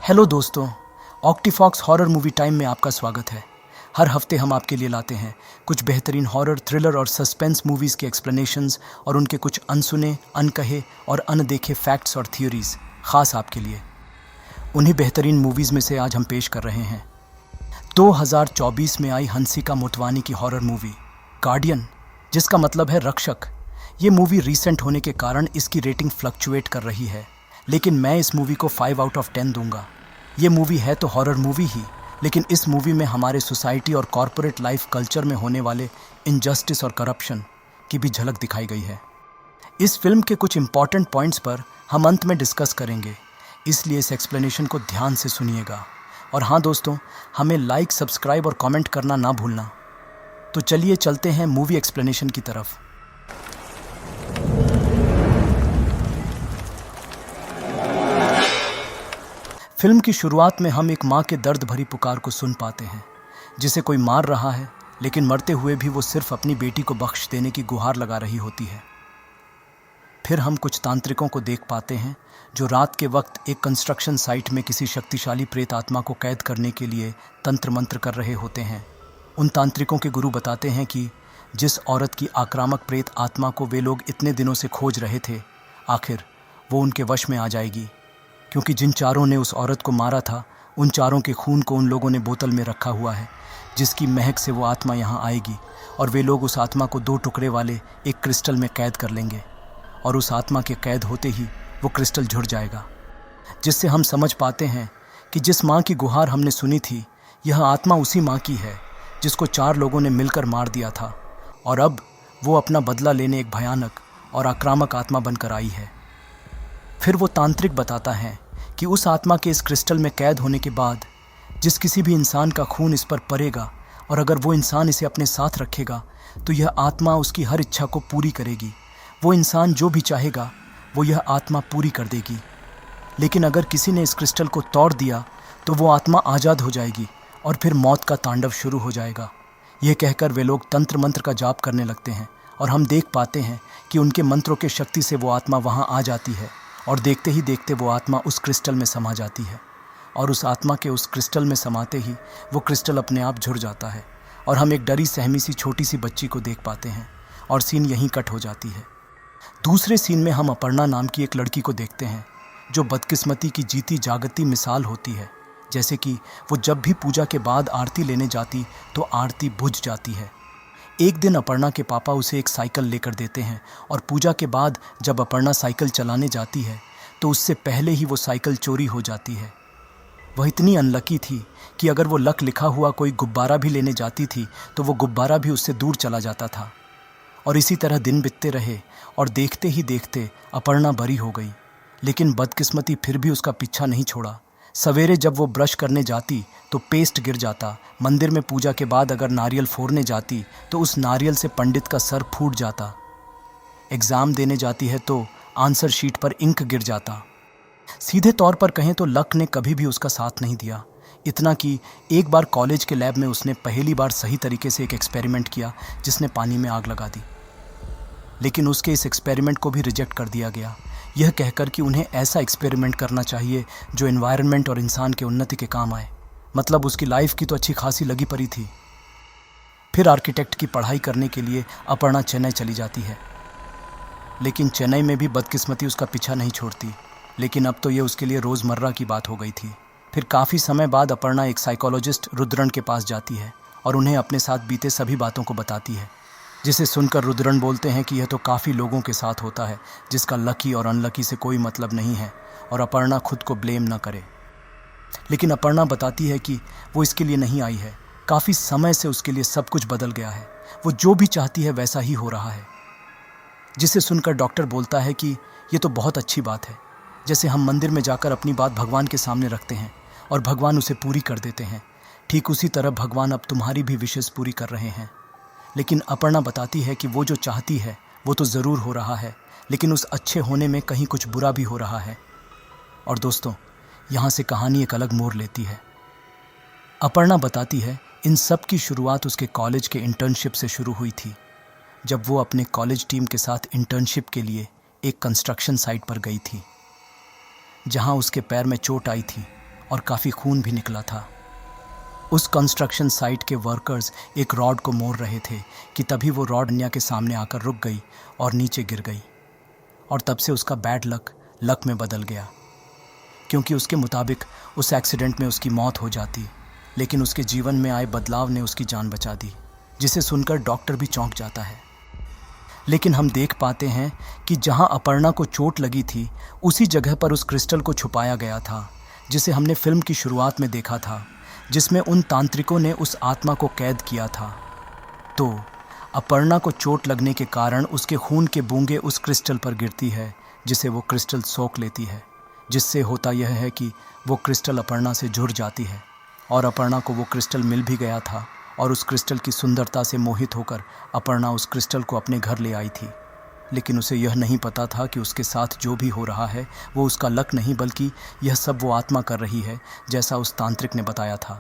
Hello दोस्तों, ऑक्टीफॉक्स horror movie time में आपका स्वागत है। हर हफ्ते हम आपके लिए लाते हैं कुछ बेहतरीन हॉरर, थ्रिलर और सस्पेंस मूवीज़ के एक्सप्लेनेशंस और उनके कुछ अनसुने, अनकहे और अनदेखे फैक्ट्स और थियोरीज खास आपके लिए। उन्हीं बेहतरीन मूवीज़ में से आज हम पेश कर रहे हैं 2024 में आई हंसिका मोटवानी की हॉरर मूवी गार्डियन, जिसका मतलब है रक्षक। ये मूवी रीसेंट होने के कारण इसकी रेटिंग फ्लक्चुएट कर रही है, लेकिन मैं इस मूवी को 5 आउट ऑफ 10 दूंगा। ये मूवी है तो हॉरर मूवी ही, लेकिन इस मूवी में हमारे सोसाइटी और कॉरपोरेट लाइफ कल्चर में होने वाले इनजस्टिस और करप्शन की भी झलक दिखाई गई है। इस फिल्म के कुछ इंपॉर्टेंट पॉइंट्स पर हम अंत में डिस्कस करेंगे, इसलिए इस एक्सप्लेनेशन को ध्यान से सुनिएगा। और हाँ दोस्तों, हमें लाइक, सब्सक्राइब और कमेंट करना ना भूलना। तो चलिए चलते हैं मूवी एक्सप्लेनेशन की तरफ। फिल्म की शुरुआत में हम एक माँ के दर्द भरी पुकार को सुन पाते हैं, जिसे कोई मार रहा है, लेकिन मरते हुए भी वो सिर्फ अपनी बेटी को बख्श देने की गुहार लगा रही होती है। फिर हम कुछ तांत्रिकों को देख पाते हैं जो रात के वक्त एक कंस्ट्रक्शन साइट में किसी शक्तिशाली प्रेत आत्मा को कैद करने के लिए तंत्र मंत्र कर रहे होते हैं। उन तांत्रिकों के गुरु बताते हैं कि जिस औरत की आक्रामक प्रेत आत्मा को वे लोग इतने दिनों से खोज रहे थे, आखिर वो उनके वश में आ जाएगी, क्योंकि जिन चारों ने उस औरत को मारा था, उन चारों के खून को उन लोगों ने बोतल में रखा हुआ है, जिसकी महक से वो आत्मा यहाँ आएगी और वे लोग उस आत्मा को 2 टुकड़े वाले एक क्रिस्टल में कैद कर लेंगे। और उस आत्मा के कैद होते ही वो क्रिस्टल जुड़ जाएगा, जिससे हम समझ पाते हैं कि जिस माँ की गुहार हमने सुनी थी, यह आत्मा उसी माँ की है जिसको 4 लोगों ने मिलकर मार दिया था, और अब वो अपना बदला लेने एक भयानक और आक्रामक आत्मा बनकर आई है। फिर वो तांत्रिक बताता है कि उस आत्मा के इस क्रिस्टल में कैद होने के बाद जिस किसी भी इंसान का खून इस पर पड़ेगा और अगर वो इंसान इसे अपने साथ रखेगा, तो यह आत्मा उसकी हर इच्छा को पूरी करेगी। वो इंसान जो भी चाहेगा वो यह आत्मा पूरी कर देगी। लेकिन अगर किसी ने इस क्रिस्टल को तोड़ दिया तो वो आत्मा आज़ाद हो जाएगी और फिर मौत का तांडव शुरू हो जाएगा। यह कहकर वे लोग तंत्र मंत्र का जाप करने लगते हैं और हम देख पाते हैं कि उनके मंत्रों के शक्ति से वो आत्मा वहाँ आ जाती है और देखते ही देखते वो आत्मा उस क्रिस्टल में समा जाती है। और उस आत्मा के उस क्रिस्टल में समाते ही वो क्रिस्टल अपने आप जुड़ जाता है और हम एक डरी सहमी सी छोटी सी बच्ची को देख पाते हैं और सीन यहीं कट हो जाती है। दूसरे सीन में हम अपर्णा नाम की एक लड़की को देखते हैं जो बदकिस्मती की जीती जागती मिसाल होती है। जैसे कि वो जब भी पूजा के बाद आरती लेने जाती तो आरती बुझ जाती है। एक दिन अपर्णा के पापा उसे एक साइकिल लेकर देते हैं और पूजा के बाद जब अपर्णा साइकिल चलाने जाती है तो उससे पहले ही वो साइकिल चोरी हो जाती है। वह इतनी अनलकी थी कि अगर वो लक लिखा हुआ कोई गुब्बारा भी लेने जाती थी तो वो गुब्बारा भी उससे दूर चला जाता था। और इसी तरह दिन बीतते रहे और देखते ही देखते अपर्णा बरी हो गई, लेकिन बदकिस्मती फिर भी उसका पीछा नहीं छोड़ा। सवेरे जब वो ब्रश करने जाती तो पेस्ट गिर जाता। मंदिर में पूजा के बाद अगर नारियल फोड़ने जाती तो उस नारियल से पंडित का सर फूट जाता। एग्ज़ाम देने जाती है तो आंसर शीट पर इंक गिर जाता। सीधे तौर पर कहें तो लक ने कभी भी उसका साथ नहीं दिया। इतना कि एक बार कॉलेज के लैब में उसने पहली बार सही तरीके से एक एक्सपेरिमेंट किया जिसने पानी में आग लगा दी, लेकिन उसके इस एक्सपेरिमेंट को भी रिजेक्ट कर दिया गया, यह कहकर कि उन्हें ऐसा एक्सपेरिमेंट करना चाहिए जो एनवायरनमेंट और इंसान के उन्नति के काम आए। मतलब उसकी लाइफ की तो अच्छी खासी लगी पड़ी थी। फिर आर्किटेक्ट की पढ़ाई करने के लिए अपर्णा चेन्नई चली जाती है, लेकिन चेन्नई में भी बदकिस्मती उसका पीछा नहीं छोड़ती। लेकिन अब तो ये उसके लिए रोज़मर्रा की बात हो गई थी। फिर काफ़ी समय बाद अपर्णा एक साइकोलॉजिस्ट रुद्रन के पास जाती है और उन्हें अपने साथ बीते सभी बातों को बताती है, जिसे सुनकर रुद्रन बोलते हैं कि यह तो काफ़ी लोगों के साथ होता है जिसका लकी और अनलकी से कोई मतलब नहीं है और अपर्णा खुद को ब्लेम न करे। लेकिन अपर्णा बताती है कि वो इसके लिए नहीं आई है, काफ़ी समय से उसके लिए सब कुछ बदल गया है, वो जो भी चाहती है वैसा ही हो रहा है। जिसे सुनकर डॉक्टर बोलता है कि ये तो बहुत अच्छी बात है, जैसे हम मंदिर में जाकर अपनी बात भगवान के सामने रखते हैं और भगवान उसे पूरी कर देते हैं, ठीक उसी तरह भगवान अब तुम्हारी भी विशेष पूरी कर रहे हैं। लेकिन अपर्णा बताती है कि वो जो चाहती है वो तो ज़रूर हो रहा है, लेकिन उस अच्छे होने में कहीं कुछ बुरा भी हो रहा है। और दोस्तों, यहाँ से कहानी एक अलग मोड़ लेती है। अपर्णा बताती है इन सब की शुरुआत उसके कॉलेज के इंटर्नशिप से शुरू हुई थी, जब वो अपने कॉलेज टीम के साथ इंटर्नशिप के लिए एक कंस्ट्रक्शन साइट पर गई थी, जहाँ उसके पैर में चोट आई थी और काफ़ी खून भी निकला था। उस कंस्ट्रक्शन साइट के वर्कर्स एक रॉड को मोड़ रहे थे कि तभी वो रॉड अन्या के सामने आकर रुक गई और नीचे गिर गई। और तब से उसका बैड लक में बदल गया, क्योंकि उसके मुताबिक उस एक्सीडेंट में उसकी मौत हो जाती, लेकिन उसके जीवन में आए बदलाव ने उसकी जान बचा दी, जिसे सुनकर डॉक्टर भी चौंक जाता है। लेकिन हम देख पाते हैं कि जहां अपर्णा को चोट लगी थी उसी जगह पर उस क्रिस्टल को छुपाया गया था, जिसे हमने फिल्म की शुरुआत में देखा था, जिसमें उन तांत्रिकों ने उस आत्मा को कैद किया था। तो अपर्णा को चोट लगने के कारण उसके खून के बूंगे उस क्रिस्टल पर गिरती है, जिसे वो क्रिस्टल सोख लेती है, जिससे होता यह है कि वो क्रिस्टल अपर्णा से जुड़ जाती है। और अपर्णा को वो क्रिस्टल मिल भी गया था और उस क्रिस्टल की सुंदरता से मोहित होकर अपर्णा उस क्रिस्टल को अपने घर ले आई थी। लेकिन उसे यह नहीं पता था कि उसके साथ जो भी हो रहा है वो उसका लक नहीं, बल्कि यह सब वो आत्मा कर रही है, जैसा उस तांत्रिक ने बताया था।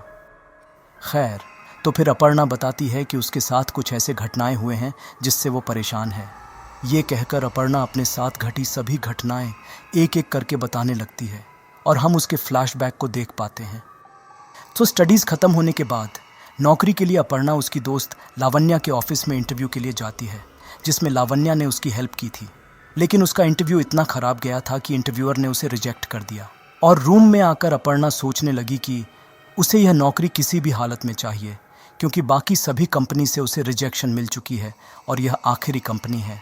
खैर, तो फिर अपर्णा बताती है कि उसके साथ कुछ ऐसे घटनाएं हुए हैं जिससे वो परेशान है। ये कहकर अपर्णा अपने साथ घटी सभी घटनाएं एक एक करके बताने लगती है और हम उसके फ्लैशबैक को देख पाते हैं। तो स्टडीज़ ख़त्म होने के बाद नौकरी के लिए अपर्णा उसकी दोस्त लावण्या के ऑफिस में इंटरव्यू के लिए जाती है, जिसमें लावण्या ने उसकी हेल्प की थी। लेकिन उसका इंटरव्यू इतना ख़राब गया था कि इंटरव्यूअर ने उसे रिजेक्ट कर दिया। और रूम में आकर अपर्णा सोचने लगी कि उसे यह नौकरी किसी भी हालत में चाहिए, क्योंकि बाकी सभी कंपनी से उसे रिजेक्शन मिल चुकी है और यह आखिरी कंपनी है।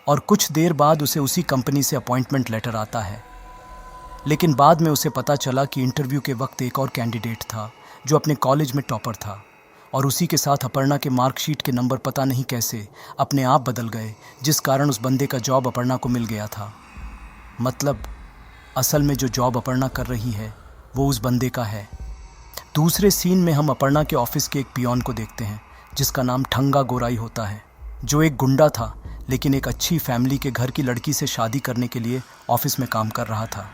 और कुछ देर बाद उसे उसी कंपनी से अपॉइंटमेंट लेटर आता है। लेकिन बाद में उसे पता चला कि इंटरव्यू के वक्त एक और कैंडिडेट था जो अपने कॉलेज में टॉपर था, और उसी के साथ अपर्णा के मार्कशीट के नंबर पता नहीं कैसे अपने आप बदल गए, जिस कारण उस बंदे का जॉब अपर्णा को मिल गया था। मतलब असल में जो जॉब अपर्णा कर रही है वो उस बंदे का है। दूसरे सीन में हम अपर्णा के ऑफिस के एक पियोन को देखते हैं, जिसका नाम ठंगा गोराई होता है, जो एक गुंडा था लेकिन एक अच्छी फैमिली के घर की लड़की से शादी करने के लिए ऑफिस में काम कर रहा था।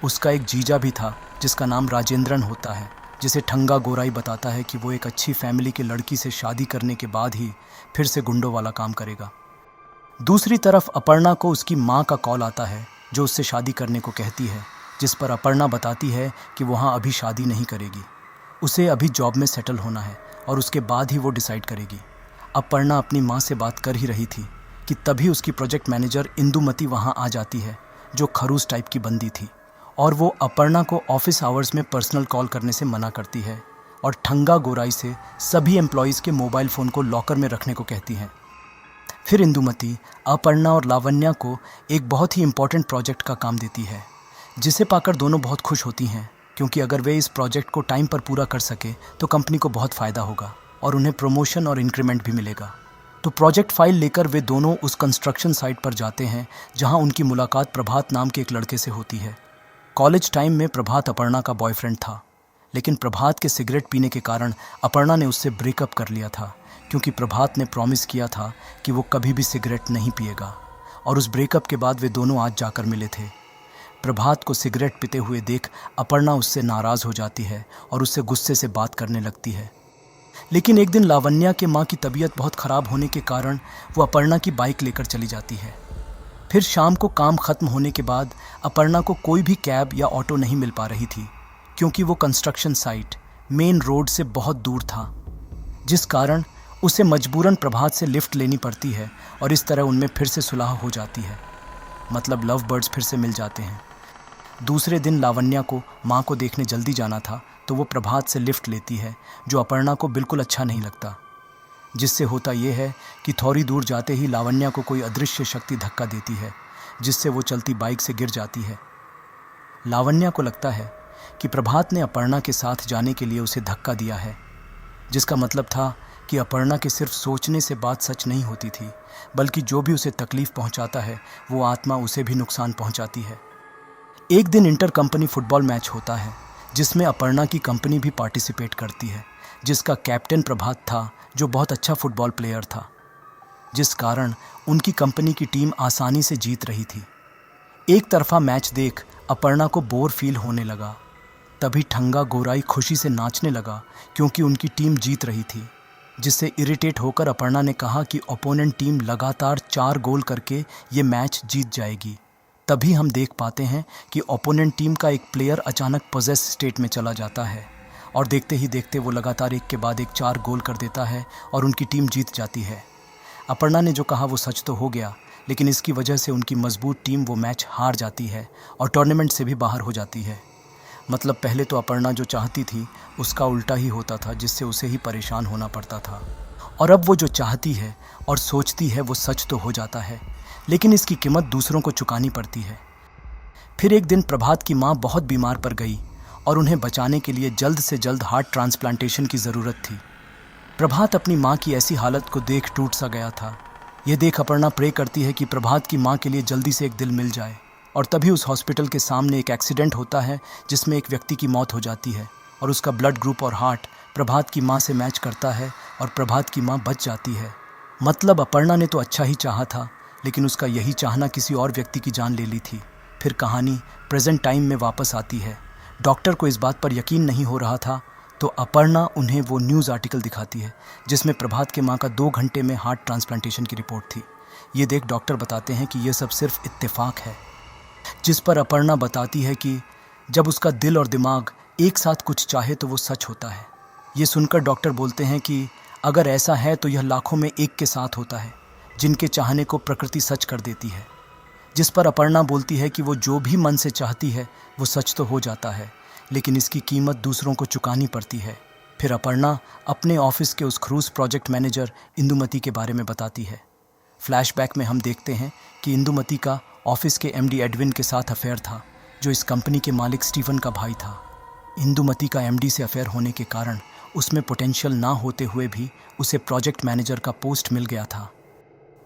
उसका एक जीजा भी था जिसका नाम राजेंद्रन होता है, जिसे ठंगा गोराई बताता है कि वो एक अच्छी फैमिली की लड़की से शादी करने के बाद ही फिर से गुंडों वाला काम करेगा। दूसरी तरफ अपर्णा को उसकी माँ का कॉल आता है, जो उससे शादी करने को कहती है, जिस पर अपर्णा बताती है कि वहाँ अभी शादी नहीं करेगी, उसे अभी जॉब में सेटल होना है और उसके बाद ही वो डिसाइड करेगी। अपर्णा अपनी माँ से बात कर ही रही थी कि तभी उसकी प्रोजेक्ट मैनेजर इंदुमती वहाँ आ जाती है, जो खरूस टाइप की बंदी थी, और वो अपर्णा को ऑफिस आवर्स में पर्सनल कॉल करने से मना करती है और ठंगा गोराई से सभी एम्प्लॉयज़ के मोबाइल फ़ोन को लॉकर में रखने को कहती हैं। फिर इंदुमती अपर्णा और लावण्या को एक बहुत ही इम्पॉर्टेंट प्रोजेक्ट का काम देती है, जिसे पाकर दोनों बहुत खुश होती हैं, क्योंकि अगर वे इस प्रोजेक्ट को टाइम पर पूरा कर सके तो कंपनी को बहुत फ़ायदा होगा और उन्हें प्रमोशन और इंक्रीमेंट भी मिलेगा। तो प्रोजेक्ट फाइल लेकर वे दोनों उस कंस्ट्रक्शन साइट पर जाते हैं, जहां उनकी मुलाकात प्रभात नाम के एक लड़के से होती है। कॉलेज टाइम में प्रभात अपर्णा का बॉयफ्रेंड था, लेकिन प्रभात के सिगरेट पीने के कारण अपर्णा ने उससे ब्रेकअप कर लिया था, क्योंकि प्रभात ने प्रॉमिस किया था कि वो कभी भी सिगरेट नहीं पिएगा। और उस ब्रेकअप के बाद वे दोनों आज जाकर मिले थे। प्रभात को सिगरेट पीते हुए देख अपर्णा उससे नाराज़ हो जाती है और उससे गुस्से से बात करने लगती है। लेकिन एक दिन लावण्या के माँ की तबीयत बहुत ख़राब होने के कारण वो अपर्णा की बाइक लेकर चली जाती है। फिर शाम को काम ख़त्म होने के बाद अपर्णा को कोई भी कैब या ऑटो नहीं मिल पा रही थी, क्योंकि वो कंस्ट्रक्शन साइट मेन रोड से बहुत दूर था, जिस कारण उसे मजबूरन प्रभात से लिफ्ट लेनी पड़ती है और इस तरह उनमें फिर से सुलह हो जाती है। मतलब लव बर्ड्स फिर से मिल जाते हैं। दूसरे दिन लावण्या को माँ को देखने जल्दी जाना था, तो वो प्रभात से लिफ्ट लेती है, जो अपर्णा को बिल्कुल अच्छा नहीं लगता, जिससे होता ये है कि थोड़ी दूर जाते ही लावण्या को कोई अदृश्य शक्ति धक्का देती है, जिससे वो चलती बाइक से गिर जाती है। लावण्या को लगता है कि प्रभात ने अपर्णा के साथ जाने के लिए उसे धक्का दिया है, जिसका मतलब था कि अपर्णा के सिर्फ सोचने से बात सच नहीं होती थी, बल्कि जो भी उसे तकलीफ़ पहुंचाता है वो आत्मा उसे भी नुकसान पहुंचाती है। एक दिन इंटर कंपनी फुटबॉल मैच होता है, जिसमें अपर्णा की कंपनी भी पार्टिसिपेट करती है, जिसका कैप्टन प्रभात था, जो बहुत अच्छा फुटबॉल प्लेयर था, जिस कारण उनकी कंपनी की टीम आसानी से जीत रही थी। एक तरफा मैच देख अपर्णा को बोर फील होने लगा। तभी ठंगा गोराई खुशी से नाचने लगा, क्योंकि उनकी टीम जीत रही थी, जिससे इरिटेट होकर अपर्णा ने कहा कि ओपोनेंट टीम लगातार 4 गोल करके ये मैच जीत जाएगी। तभी हम देख पाते हैं कि ओपोनेंट टीम का एक प्लेयर अचानक पोजेस स्टेट में चला जाता है और देखते ही देखते वो लगातार एक के बाद एक 4 गोल कर देता है और उनकी टीम जीत जाती है। अपर्णा ने जो कहा वो सच तो हो गया, लेकिन इसकी वजह से उनकी मजबूत टीम वो मैच हार जाती है और टूर्नामेंट से भी बाहर हो जाती है। मतलब पहले तो अपर्णा जो चाहती थी उसका उल्टा ही होता था, जिससे उसे ही परेशान होना पड़ता था। और अब वो जो चाहती है और सोचती है वो सच तो हो जाता है, लेकिन इसकी कीमत दूसरों को चुकानी पड़ती है। फिर एक दिन प्रभात की माँ बहुत बीमार पड़ गई और उन्हें बचाने के लिए जल्द से जल्द हार्ट ट्रांसप्लांटेशन की ज़रूरत थी। प्रभात अपनी माँ की ऐसी हालत को देख टूट सा गया था। ये देख अपर्णा प्रे करती है कि प्रभात की माँ के लिए जल्दी से एक दिल मिल जाए। और तभी उस हॉस्पिटल के सामने एक एक्सीडेंट होता है जिसमें एक व्यक्ति की मौत हो जाती है और उसका ब्लड ग्रुप और हार्ट प्रभात की माँ से मैच करता है और प्रभात की माँ बच जाती है। मतलब अपर्णा ने तो अच्छा ही चाहा था, लेकिन उसका यही चाहना किसी और व्यक्ति की जान ले ली थी। फिर कहानी प्रेजेंट टाइम में वापस आती है। डॉक्टर को इस बात पर यकीन नहीं हो रहा था, तो अपर्णा उन्हें वो न्यूज़ आर्टिकल दिखाती है जिसमें प्रभात के माँ का 2 घंटे में हार्ट ट्रांसप्लांटेशन की रिपोर्ट थी। ये देख डॉक्टर बताते हैं कि ये सब सिर्फ इत्तेफाक है, जिस पर अपर्णा बताती है कि जब उसका दिल और दिमाग एक साथ कुछ चाहे तो वो सच होता है। ये सुनकर डॉक्टर बोलते हैं कि अगर ऐसा है तो यह लाखों में एक के साथ होता है, जिनके चाहने को प्रकृति सच कर देती है। जिस पर अपर्णा बोलती है कि वो जो भी मन से चाहती है वो सच तो हो जाता है, लेकिन इसकी कीमत दूसरों को चुकानी पड़ती है। फिर अपर्णा अपने ऑफिस के उस क्रूज प्रोजेक्ट मैनेजर इंदुमती के बारे में बताती है। फ्लैशबैक में हम देखते हैं कि इंदुमती का ऑफिस के एमडी एडविन के साथ अफेयर था, जो इस कंपनी के मालिक स्टीफन का भाई था। इंदुमती का एमडी से अफेयर होने के कारण उसमें पोटेंशियल ना होते हुए भी उसे प्रोजेक्ट मैनेजर का पोस्ट मिल गया था।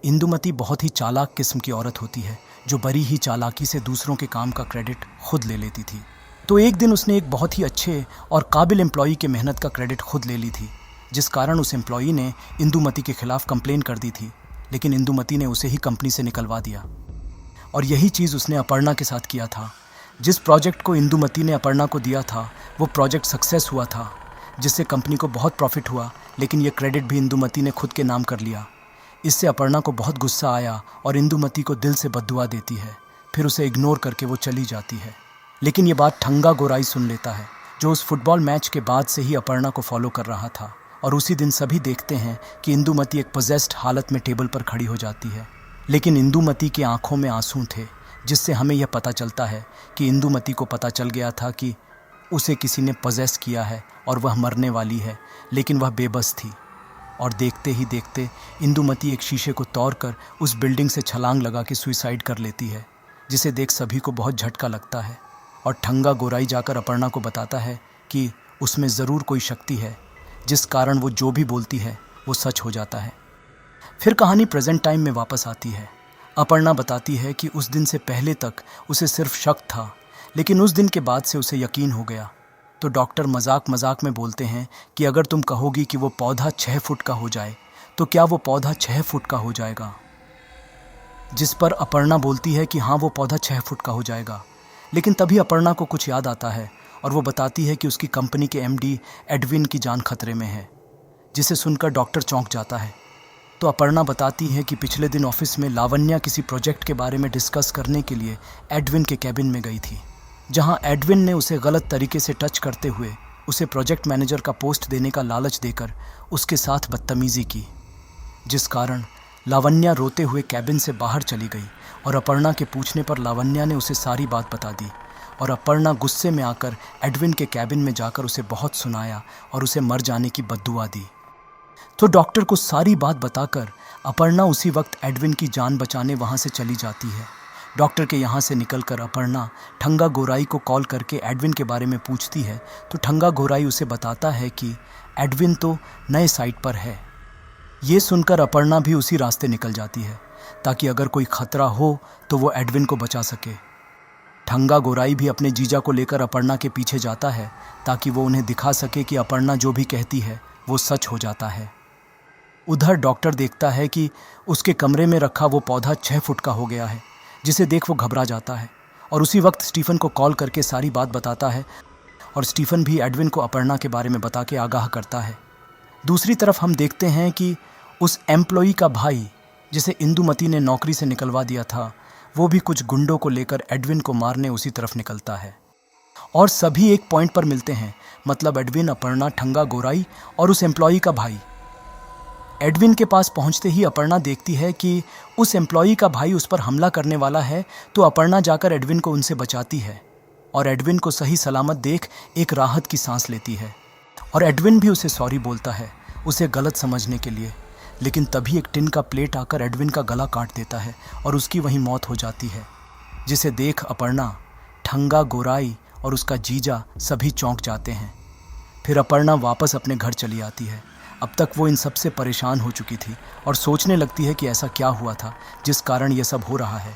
इंदुमती बहुत ही चालाक किस्म की औरत होती है, जो बड़ी ही चालाकी से दूसरों के काम का क्रेडिट खुद ले लेती थी। तो एक दिन उसने एक बहुत ही अच्छे और काबिल एम्प्लॉई के मेहनत का क्रेडिट खुद ले ली थी, जिस कारण उस एम्प्लॉई ने इंदुमती के खिलाफ कंप्लेन कर दी थी, लेकिन इंदुमती ने उसे ही कंपनी से निकलवा दिया। और यही चीज़ उसने अपर्णा के साथ किया था। जिस प्रोजेक्ट को इंदुमती ने अपर्णा को दिया था वो प्रोजेक्ट सक्सेस हुआ था, जिससे कंपनी को बहुत प्रॉफिट हुआ, लेकिन ये क्रेडिट भी इंदुमती ने खुद के नाम कर लिया। इससे अपर्णा को बहुत गुस्सा आया और इंदुमती को दिल से बद्दुआ देती है। फिर उसे इग्नोर करके वो चली जाती है। लेकिन ये बात ठंगा गोराई सुन लेता है, जो उस फुटबॉल मैच के बाद से ही अपर्णा को फॉलो कर रहा था। और उसी दिन सभी देखते हैं कि इंदुमती एक पोजेस्ड हालत में टेबल पर खड़ी हो जाती है, लेकिन इंदुमती की आंखों में आंसू थे, जिससे हमें यह पता चलता है कि इंदुमती को पता चल गया था कि उसे किसी ने पोजेस किया है और वह मरने वाली है, लेकिन वह बेबस थी। और देखते ही देखते इंदुमती एक शीशे को तोड़कर उस बिल्डिंग से छलांग लगा के सुसाइड कर लेती है, जिसे देख सभी को बहुत झटका लगता है। और ठंगा गोराई जाकर अपर्णा को बताता है कि उसमें ज़रूर कोई शक्ति है, जिस कारण वो जो भी बोलती है वो सच हो जाता है। फिर कहानी प्रेजेंट टाइम में वापस आती है। अपर्णा बताती है कि उस दिन से पहले तक उसे सिर्फ शक था, लेकिन उस दिन के बाद से उसे यकीन हो गया। तो डॉक्टर मजाक मजाक में बोलते हैं कि अगर तुम कहोगी कि वो पौधा 6 फुट का हो जाए तो क्या वो पौधा 6 फुट का हो जाएगा? जिस पर अपर्णा बोलती है कि हाँ, वो पौधा 6 फुट का हो जाएगा। लेकिन तभी अपर्णा को कुछ याद आता है और वो बताती है कि उसकी कंपनी के एमडी एडविन की जान खतरे में है, जिसे सुनकर डॉक्टर चौंक जाता है। तो अपर्णा बताती है कि पिछले दिन ऑफिस में लावण्या किसी प्रोजेक्ट के बारे में डिस्कस करने के लिए एडविन के कैबिन में गई थी, जहां एडविन ने उसे गलत तरीके से टच करते हुए उसे प्रोजेक्ट मैनेजर का पोस्ट देने का लालच देकर उसके साथ बदतमीजी की, जिस कारण लावण्या रोते हुए कैबिन से बाहर चली गई। और अपर्णा के पूछने पर लावण्या ने उसे सारी बात बता दी और अपर्णा गुस्से में आकर एडविन के कैबिन में जाकर उसे बहुत सुनाया और उसे मर जाने की बद्दुआ दी। तो डॉक्टर को सारी बात बताकर अपर्णा उसी वक्त एडविन की जान बचाने वहाँ से चली जाती है। डॉक्टर के यहाँ से निकलकर अपर्णा ठंगा गोराई को कॉल करके एडविन के बारे में पूछती है, तो ठंगा गोराई उसे बताता है कि एडविन तो नए साइट पर है। ये सुनकर अपर्णा भी उसी रास्ते निकल जाती है, ताकि अगर कोई खतरा हो तो वो एडविन को बचा सके। ठंगा गोराई भी अपने जीजा को लेकर अपर्णा के पीछे जाता है, ताकि वो उन्हें दिखा सके कि अपर्णा जो भी कहती है वो सच हो जाता है। उधर डॉक्टर देखता है कि उसके कमरे में रखा वो पौधा 6 फुट का हो गया है, जिसे देख वो घबरा जाता है और उसी वक्त स्टीफन को कॉल करके सारी बात बताता है और स्टीफन भी एडविन को अपर्णा के बारे में बता के आगाह करता है। दूसरी तरफ हम देखते हैं कि उस एम्प्लॉई का भाई, जिसे इंदुमती ने नौकरी से निकलवा दिया था, वो भी कुछ गुंडों को लेकर एडविन को मारने उसी तरफ निकलता है। और सभी एक पॉइंट पर मिलते हैं, मतलब एडविन, अपर्णा, ठंगा, गोराई और उस एम्प्लॉई का भाई। एडविन के पास पहुंचते ही अपर्णा देखती है कि उस एम्प्लॉई का भाई उस पर हमला करने वाला है, तो अपर्णा जाकर एडविन को उनसे बचाती है और एडविन को सही सलामत देख एक राहत की सांस लेती है। और एडविन भी उसे सॉरी बोलता है उसे गलत समझने के लिए। लेकिन तभी एक टिन का प्लेट आकर एडविन का गला काट देता है और उसकी वहीं मौत हो जाती है, जिसे देख अपर्णा, ठंगा, गोराई और उसका जीजा सभी चौंक जाते हैं। फिर अपर्णा वापस अपने घर चली आती है। अब तक वो इन सब से परेशान हो चुकी थी और सोचने लगती है कि ऐसा क्या हुआ था जिस कारण ये सब हो रहा है।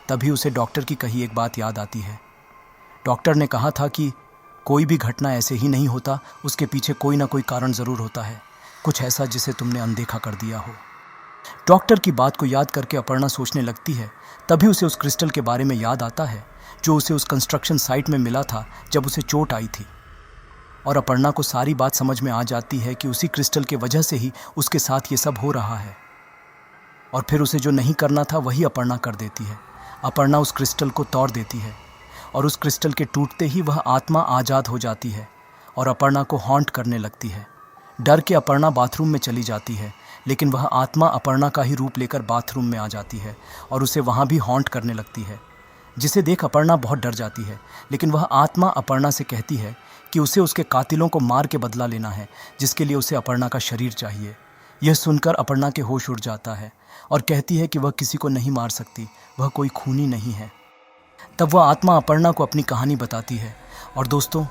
तभी उसे डॉक्टर की कही एक बात याद आती है। डॉक्टर ने कहा था कि कोई भी घटना ऐसे ही नहीं होता, उसके पीछे कोई ना कोई कारण ज़रूर होता है, कुछ ऐसा जिसे तुमने अनदेखा कर दिया हो। डॉक्टर की बात को याद करके अपर्णा सोचने लगती है। तभी उसे उस क्रिस्टल के बारे में याद आता है जो उसे उस कंस्ट्रक्शन साइट में मिला था जब उसे चोट आई थी। और अपर्णा को सारी बात समझ में आ जाती है कि उसी क्रिस्टल की वजह से ही उसके साथ ये सब हो रहा है। और फिर उसे जो नहीं करना था वही अपर्णा कर देती है। अपर्णा उस क्रिस्टल को तोड़ देती है और उस क्रिस्टल के टूटते ही वह आत्मा आज़ाद हो जाती है और अपर्णा को हॉन्ट करने लगती है। डर के अपर्णा बाथरूम में चली जाती है, लेकिन वह आत्मा अपर्णा का ही रूप लेकर बाथरूम में आ जाती है और उसे वहाँ भी हॉन्ट करने लगती है, जिसे देख अपर्णा बहुत डर जाती है। लेकिन वह आत्मा अपर्णा से कहती है कि उसे उसके कातिलों को मार के बदला लेना है, जिसके लिए उसे अपर्णा का शरीर चाहिए। यह सुनकर अपर्णा के होश उड़ जाता है और कहती है कि वह किसी को नहीं मार सकती, वह कोई खूनी नहीं है। तब वह आत्मा अपर्णा को अपनी कहानी बताती है। और दोस्तों,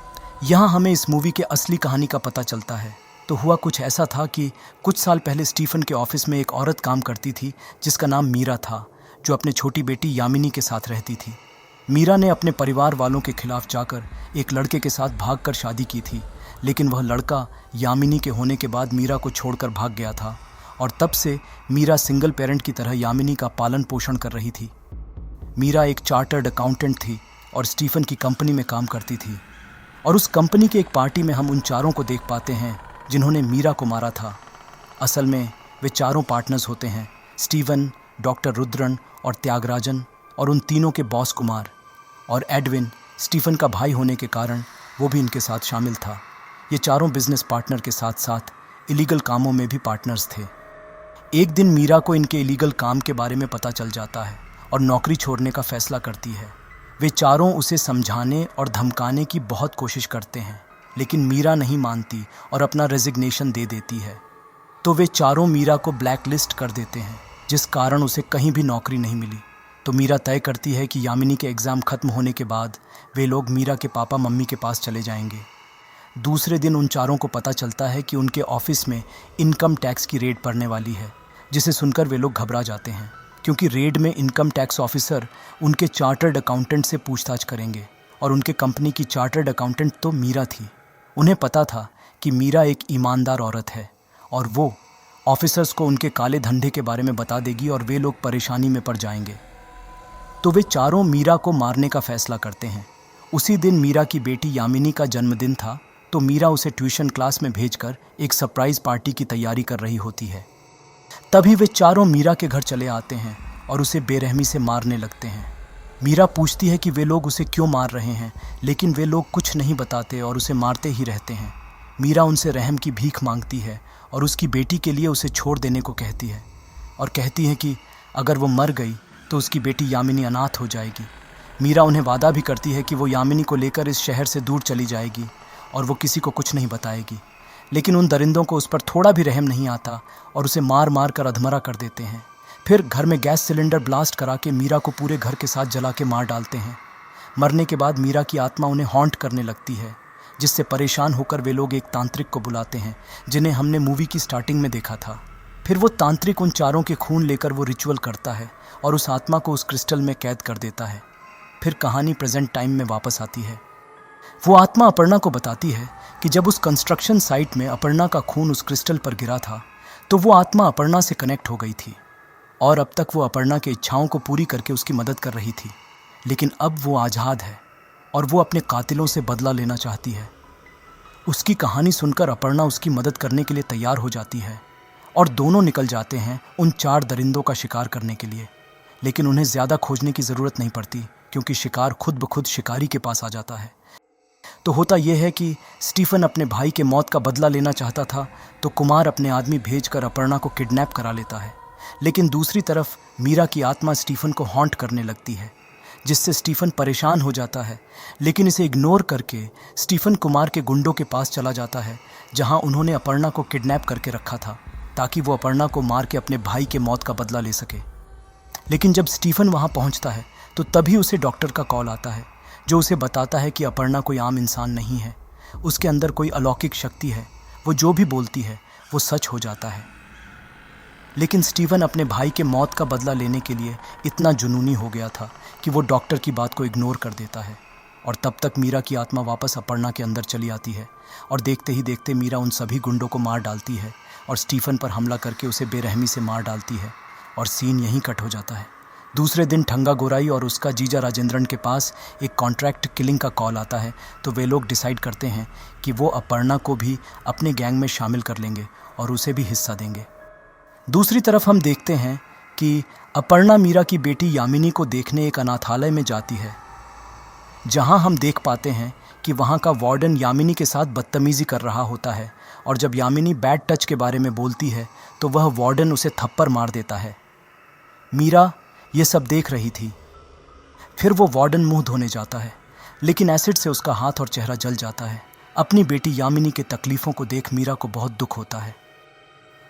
यहाँ हमें इस मूवी के असली कहानी का पता चलता है। तो हुआ कुछ ऐसा था कि कुछ साल पहले स्टीफन के ऑफिस में एक औरत काम करती थी जिसका नाम मीरा था, जो अपने छोटी बेटी यामिनी के साथ रहती थी। मीरा ने अपने परिवार वालों के खिलाफ जाकर एक लड़के के साथ भागकर शादी की थी, लेकिन वह लड़का यामिनी के होने के बाद मीरा को छोड़कर भाग गया था और तब से मीरा सिंगल पेरेंट की तरह यामिनी का पालन पोषण कर रही थी। मीरा एक चार्टर्ड अकाउंटेंट थी और स्टीफन की कंपनी में काम करती थी। और उस कंपनी की एक पार्टी में हम उन चारों को देख पाते हैं जिन्होंने मीरा को मारा था। असल में वे चारों पार्टनर्स होते हैं, स्टीवन, डॉक्टर रुद्रन और त्यागराजन, और उन तीनों के बॉस कुमार। और एडविन स्टीफन का भाई होने के कारण वो भी इनके साथ शामिल था। ये चारों बिजनेस पार्टनर के साथ साथ इलीगल कामों में भी पार्टनर्स थे। एक दिन मीरा को इनके इलीगल काम के बारे में पता चल जाता है और नौकरी छोड़ने का फैसला करती है। वे चारों उसे समझाने और धमकाने की बहुत कोशिश करते हैं, लेकिन मीरा नहीं मानती और अपना रेजिग्नेशन दे देती है। तो वे चारों मीरा को ब्लैक लिस्ट कर देते हैं, जिस कारण उसे कहीं भी नौकरी नहीं मिली। तो मीरा तय करती है कि यामिनी के एग्ज़ाम ख़त्म होने के बाद वे लोग मीरा के पापा मम्मी के पास चले जाएंगे। दूसरे दिन उन चारों को पता चलता है कि उनके ऑफिस में इनकम टैक्स की रेड पड़ने वाली है, जिसे सुनकर वे लोग घबरा जाते हैं, क्योंकि रेड में इनकम टैक्स ऑफिसर उनके चार्टर्ड अकाउंटेंट से पूछताछ करेंगे। और उनके कंपनी की चार्टर्ड अकाउंटेंट तो मीरा थी। उन्हें पता था कि मीरा एक ईमानदार औरत है और वो ऑफिसर्स को उनके काले धंधे के बारे में बता देगी और वे लोग परेशानी में पड़ जाएंगे। तो वे चारों मीरा को मारने का फैसला करते हैं। उसी दिन मीरा की बेटी यामिनी का जन्मदिन था, तो मीरा उसे ट्यूशन क्लास में भेजकर एक सरप्राइज पार्टी की तैयारी कर रही होती है। तभी वे चारों मीरा के घर चले आते हैं और उसे बेरहमी से मारने लगते हैं। मीरा पूछती है कि वे लोग उसे क्यों मार रहे हैं, लेकिन वे लोग कुछ नहीं बताते और उसे मारते ही रहते हैं। मीरा उनसे रहम की भीख मांगती है और उसकी बेटी के लिए उसे छोड़ देने को कहती है और कहती है कि अगर वो मर गई तो उसकी बेटी यामिनी अनाथ हो जाएगी। मीरा उन्हें वादा भी करती है कि वो यामिनी को लेकर इस शहर से दूर चली जाएगी और वो किसी को कुछ नहीं बताएगी। लेकिन उन दरिंदों को उस पर थोड़ा भी रहम नहीं आता और उसे मार मार कर अधमरा कर देते हैं। फिर घर में गैस सिलेंडर ब्लास्ट करा के मीरा को पूरे घर के साथ जला के मार डालते हैं। मरने के बाद मीरा की आत्मा उन्हें हॉन्ट करने लगती है, जिससे परेशान होकर वे लोग एक तांत्रिक को बुलाते हैं, जिन्हें हमने मूवी की स्टार्टिंग में देखा था। फिर वो तांत्रिक उन चारों के खून लेकर वो रिचुअल करता है और उस आत्मा को उस क्रिस्टल में कैद कर देता है। फिर कहानी प्रेजेंट टाइम में वापस आती है। वो आत्मा अपर्णा को बताती है कि जब उस कंस्ट्रक्शन साइट में अपर्णा का खून उस क्रिस्टल पर गिरा था, तो वो आत्मा अपर्णा से कनेक्ट हो गई थी और अब तक वो अपर्णा की इच्छाओं को पूरी करके उसकी मदद कर रही थी। लेकिन अब वो आज़ाद है और वो अपने कातिलों से बदला लेना चाहती है। उसकी कहानी सुनकर अपर्णा उसकी मदद करने के लिए तैयार हो जाती है और दोनों निकल जाते हैं उन चार दरिंदों का शिकार करने के लिए, लेकिन उन्हें ज़्यादा खोजने की ज़रूरत नहीं पड़ती क्योंकि शिकार खुद ब खुद शिकारी के पास आ जाता है। तो होता यह है कि स्टीफन अपने भाई के मौत का बदला लेना चाहता था, तो कुमार अपने आदमी भेजकर अपर्णा को किडनैप करा लेता है। लेकिन दूसरी तरफ मीरा की आत्मा स्टीफन को हॉन्ट करने लगती है, जिससे स्टीफन परेशान हो जाता है। लेकिन इसे इग्नोर करके स्टीफन कुमार के गुंडों के पास चला जाता है, जहां उन्होंने अपर्णा को किडनैप करके रखा था ताकि वो अपर्णा को मार के अपने भाई के मौत का बदला ले सके। लेकिन जब स्टीफन वहां पहुंचता है तो तभी उसे डॉक्टर का कॉल आता है, जो उसे बताता है कि अपर्णा कोई आम इंसान नहीं है, उसके अंदर कोई अलौकिक शक्ति है, वो जो भी बोलती है वो सच हो जाता है। लेकिन स्टीफन अपने भाई के मौत का बदला लेने के लिए इतना जुनूनी हो गया था कि वो डॉक्टर की बात को इग्नोर कर देता है। और तब तक मीरा की आत्मा वापस अपर्णा के अंदर चली आती है और देखते ही देखते मीरा उन सभी गुंडों को मार डालती है और स्टीफन पर हमला करके उसे बेरहमी से मार डालती है और सीन यहीं कट हो जाता है। दूसरे दिन ठंगा गोराई और उसका जीजा राजेंद्रन के पास एक कॉन्ट्रैक्ट किलिंग का कॉल आता है, तो वे लोग डिसाइड करते हैं कि वो अपर्णा को भी अपने गैंग में शामिल कर लेंगे और उसे भी हिस्सा देंगे। दूसरी तरफ हम देखते हैं कि अपर्णा मीरा की बेटी यामिनी को देखने एक अनाथालय में जाती है, जहां हम देख पाते हैं कि वहां का वार्डन यामिनी के साथ बदतमीज़ी कर रहा होता है और जब यामिनी बैड टच के बारे में बोलती है तो वह वार्डन उसे थप्पड़ मार देता है। मीरा ये सब देख रही थी। फिर वो वार्डन मुंह धोने जाता है, लेकिन एसिड से उसका हाथ और चेहरा जल जाता है। अपनी बेटी यामिनी के तकलीफ़ों को देख मीरा को बहुत दुख होता है।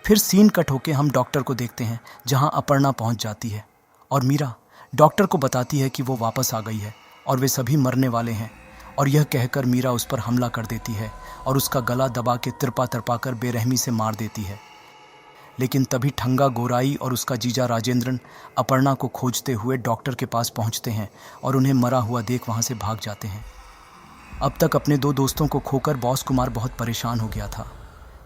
फिर सीन कट होके हम डॉक्टर को देखते हैं, जहां अपर्णा पहुंच जाती है और मीरा डॉक्टर को बताती है कि वो वापस आ गई है और वे सभी मरने वाले हैं। और यह कहकर मीरा उस पर हमला कर देती है और उसका गला दबा के तिरपा तिरपा कर बेरहमी से मार देती है। लेकिन तभी ठंगा गोराई और उसका जीजा राजेंद्रन अपर्णा को खोजते हुए डॉक्टर के पास पहुंचते हैं और उन्हें मरा हुआ देख वहां से भाग जाते हैं। अब तक अपने दो दोस्तों को खोकर बॉस कुमार बहुत परेशान हो गया था।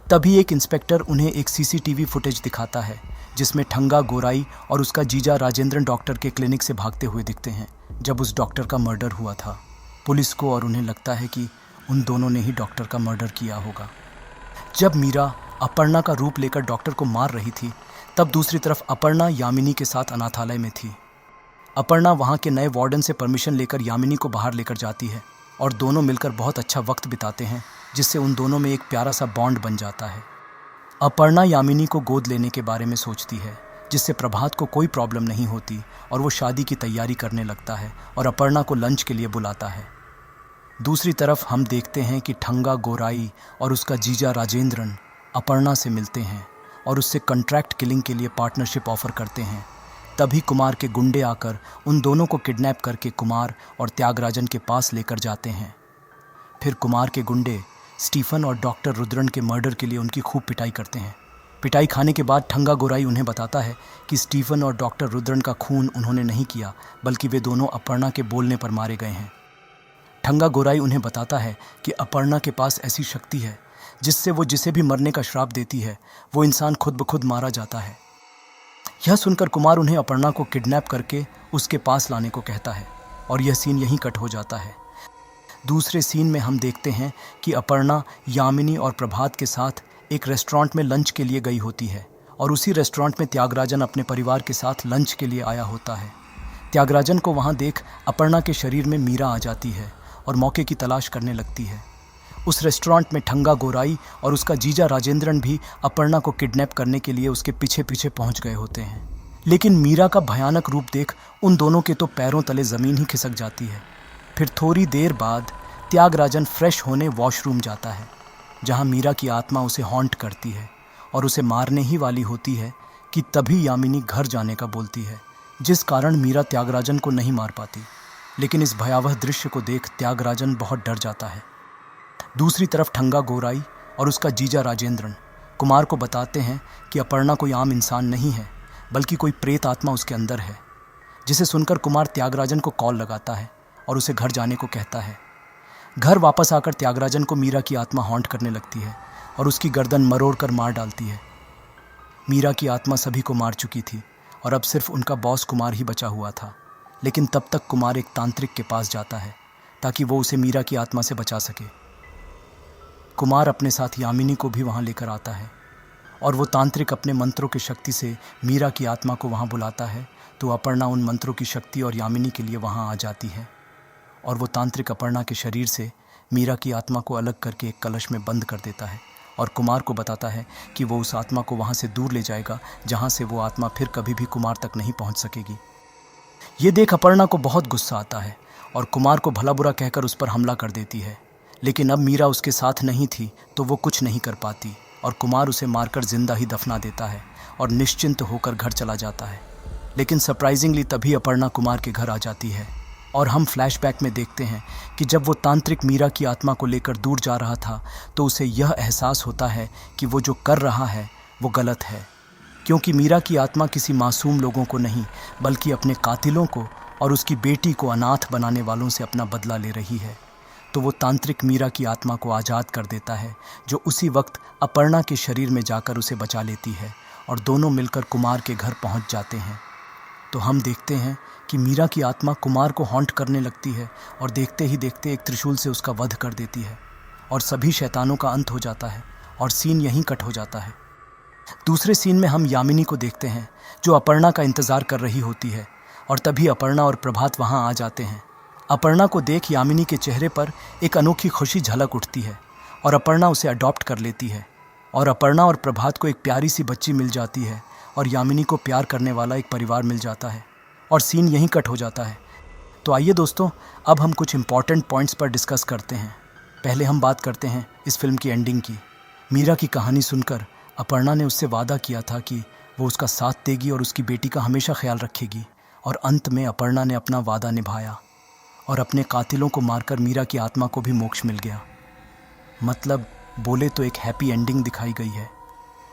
तभी एक इंस्पेक्टर उन्हें एक सीसीटीवी फुटेज दिखाता है, जिसमें ठंगा गोराई और उसका जीजा राजेंद्रन डॉक्टर के क्लिनिक से भागते हुए दिखते हैं जब उस डॉक्टर का मर्डर हुआ था। पुलिस को और उन्हें लगता है कि उन दोनों ने ही डॉक्टर का मर्डर किया होगा। जब मीरा अपर्णा का रूप लेकर डॉक्टर को मार रही थी, तब दूसरी तरफ अपर्णा यामिनी के साथ अनाथालय में थी। अपर्णा वहां के नए वार्डन से परमिशन लेकर यामिनी को बाहर लेकर जाती है और दोनों मिलकर बहुत अच्छा वक्त बिताते हैं, जिससे उन दोनों में एक प्यारा सा बॉन्ड बन जाता है। अपर्णा यामिनी को गोद लेने के बारे में सोचती है, जिससे प्रभात को कोई प्रॉब्लम नहीं होती और वो शादी की तैयारी करने लगता है और अपर्णा को लंच के लिए बुलाता है। दूसरी तरफ हम देखते हैं कि ठंगा गोराई और उसका जीजा राजेंद्रन अपर्णा से मिलते हैं और उससे कॉन्ट्रैक्ट किलिंग के लिए पार्टनरशिप ऑफर करते हैं। तभी कुमार के गुंडे आकर उन दोनों को किडनैप करके कुमार और त्यागराजन के पास लेकर जाते हैं। फिर कुमार के गुंडे स्टीफन और डॉक्टर रुद्रन के मर्डर के लिए उनकी खूब पिटाई करते हैं। पिटाई खाने के बाद ठंगा गोराई उन्हें बताता है कि स्टीफन और डॉक्टर रुद्रन का खून उन्होंने नहीं किया, बल्कि वे दोनों अपर्णा के बोलने पर मारे गए हैं। ठंगा गोराई उन्हें बताता है कि अपर्णा के पास ऐसी शक्ति है जिससे वो जिसे भी मरने का श्राप देती है, वो इंसान खुद ब खुद मारा जाता है। यह सुनकर कुमार उन्हें अपर्णा को किडनैप करके उसके पास लाने को कहता है और यह सीन यहीं कट हो जाता है। दूसरे सीन में हम देखते हैं कि अपर्णा यामिनी और प्रभात के साथ एक रेस्टोरेंट में लंच के लिए गई होती है और उसी रेस्टोरेंट में त्यागराजन अपने परिवार के साथ लंच के लिए आया होता है। त्यागराजन को वहां देख अपर्णा के शरीर में मीरा आ जाती है और मौके की तलाश करने लगती है। उस रेस्टोरेंट में ठंगा गोराई और उसका जीजा राजेंद्रन भी अपर्णा को किडनैप करने के लिए उसके पीछे पीछे पहुंच गए होते हैं। लेकिन मीरा का भयानक रूप देख उन दोनों के तो पैरों तले ज़मीन ही खिसक जाती है। फिर थोड़ी देर बाद त्यागराजन फ्रेश होने वॉशरूम जाता है, जहां मीरा की आत्मा उसे हॉन्ट करती है और उसे मारने ही वाली होती है कि तभी यामिनी घर जाने का बोलती है, जिस कारण मीरा त्यागराजन को नहीं मार पाती। लेकिन इस भयावह दृश्य को देख त्यागराजन बहुत डर जाता है। दूसरी तरफ ठंगा गोराई और उसका जीजा राजेंद्रन कुमार को बताते हैं कि अपर्णा कोई आम इंसान नहीं है, बल्कि कोई प्रेत आत्मा उसके अंदर है, जिसे सुनकर कुमार त्यागराजन को कॉल लगाता है और उसे घर जाने को कहता है। घर वापस आकर त्यागराजन को मीरा की आत्मा हॉन्ट करने लगती है और उसकी गर्दन मरोड़ कर मार डालती है। मीरा की आत्मा सभी को मार चुकी थी और अब सिर्फ उनका बॉस कुमार ही बचा हुआ था। लेकिन तब तक कुमार एक तांत्रिक के पास जाता है ताकि वो उसे मीरा की आत्मा से बचा सके। कुमार अपने साथ यामिनी को भी वहाँ लेकर आता है और वो तांत्रिक अपने मंत्रों की शक्ति से मीरा की आत्मा को वहाँ बुलाता है तो अपर्णा उन मंत्रों की शक्ति और यामिनी के लिए वहाँ आ जाती है और वो तांत्रिक अपर्णा के शरीर से मीरा की आत्मा को अलग करके एक कलश में बंद कर देता है और कुमार को बताता है कि वो उस आत्मा को वहाँ से दूर ले जाएगा जहाँ से वो आत्मा फिर कभी भी कुमार तक नहीं पहुँच सकेगी। ये देख अपर्णा को बहुत गुस्सा आता है और कुमार को भला बुरा कहकर उस पर हमला कर देती है, लेकिन अब मीरा उसके साथ नहीं थी तो वो कुछ नहीं कर पाती और कुमार उसे मारकर जिंदा ही दफना देता है और निश्चिंत होकर घर चला जाता है। लेकिन सरप्राइजिंगली तभी अपर्णा कुमार के घर आ जाती है और हम फ्लैशबैक में देखते हैं कि जब वो तांत्रिक मीरा की आत्मा को लेकर दूर जा रहा था तो उसे यह एहसास होता है कि वो जो कर रहा है वो गलत है, क्योंकि मीरा की आत्मा किसी मासूम लोगों को नहीं बल्कि अपने कातिलों को और उसकी बेटी को अनाथ बनाने वालों से अपना बदला ले रही है। तो वो तांत्रिक मीरा की आत्मा को आज़ाद कर देता है, जो उसी वक्त अपर्णा के शरीर में जाकर उसे बचा लेती है और दोनों मिलकर कुमार के घर पहुंच जाते हैं। तो हम देखते हैं कि मीरा की आत्मा कुमार को हॉन्ट करने लगती है और देखते ही देखते एक त्रिशूल से उसका वध कर देती है और सभी शैतानों का अंत हो जाता है और सीन यहीं कट हो जाता है। दूसरे सीन में हम यामिनी को देखते हैं जो अपर्णा का इंतज़ार कर रही होती है और तभी अपर्णा और प्रभात वहाँ आ जाते हैं। अपर्णा को देख यामिनी के चेहरे पर एक अनोखी खुशी झलक उठती है और अपर्णा उसे अडॉप्ट कर लेती है और अपर्णा और प्रभात को एक प्यारी सी बच्ची मिल जाती है और यामिनी को प्यार करने वाला एक परिवार मिल जाता है और सीन यहीं कट हो जाता है। तो आइए दोस्तों, अब हम कुछ इंपॉर्टेंट पॉइंट्स पर डिस्कस करते हैं। पहले हम बात करते हैं इस फिल्म की एंडिंग की। मीरा की कहानी सुनकर अपर्णा ने उससे वादा किया था कि वो उसका साथ देगी और उसकी बेटी का हमेशा ख्याल रखेगी, और अंत में अपर्णा ने अपना वादा निभाया और अपने कातिलों को मारकर मीरा की आत्मा को भी मोक्ष मिल गया। मतलब बोले तो एक हैप्पी एंडिंग दिखाई गई है,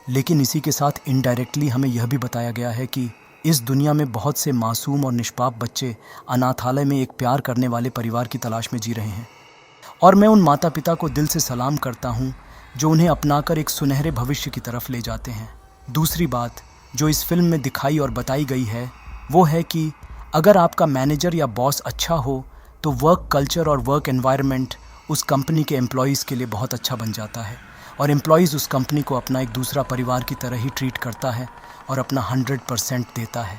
लेकिन इसी के साथ इनडायरेक्टली हमें यह भी बताया गया है कि इस दुनिया में बहुत से मासूम और निष्पाप बच्चे अनाथालय में एक प्यार करने वाले परिवार की तलाश में जी रहे हैं, और मैं उन माता पिता को दिल से सलाम करता हूँ जो उन्हें अपनाकर एक सुनहरे भविष्य की तरफ ले जाते हैं। दूसरी बात जो इस फिल्म में दिखाई और बताई गई है वो है कि अगर आपका मैनेजर या बॉस अच्छा हो तो वर्क कल्चर और वर्क एनवायरनमेंट उस कंपनी के एम्प्लॉयज़ के लिए बहुत अच्छा बन जाता है और एम्प्लॉयज़ उस कंपनी को अपना एक दूसरा परिवार की तरह ही ट्रीट करता है और अपना 100% देता है।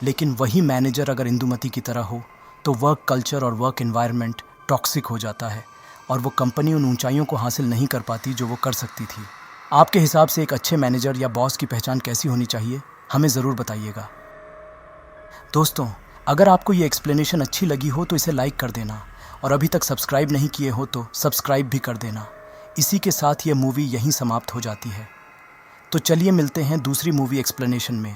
लेकिन वही मैनेजर अगर इंदुमती की तरह हो तो वर्क कल्चर और वर्क एनवायरनमेंट टॉक्सिक हो जाता है और वो कंपनी उन ऊंचाइयों को हासिल नहीं कर पाती जो वो कर सकती थी। आपके हिसाब से एक अच्छे मैनेजर या बॉस की पहचान कैसी होनी चाहिए, हमें ज़रूर बताइएगा। दोस्तों, अगर आपको ये एक्सप्लेनेशन अच्छी लगी हो तो इसे लाइक कर देना, और अभी तक सब्सक्राइब नहीं किए हो तो सब्सक्राइब भी कर देना। इसी के साथ ये मूवी यहीं समाप्त हो जाती है। तो चलिए मिलते हैं दूसरी मूवी एक्सप्लेनेशन में।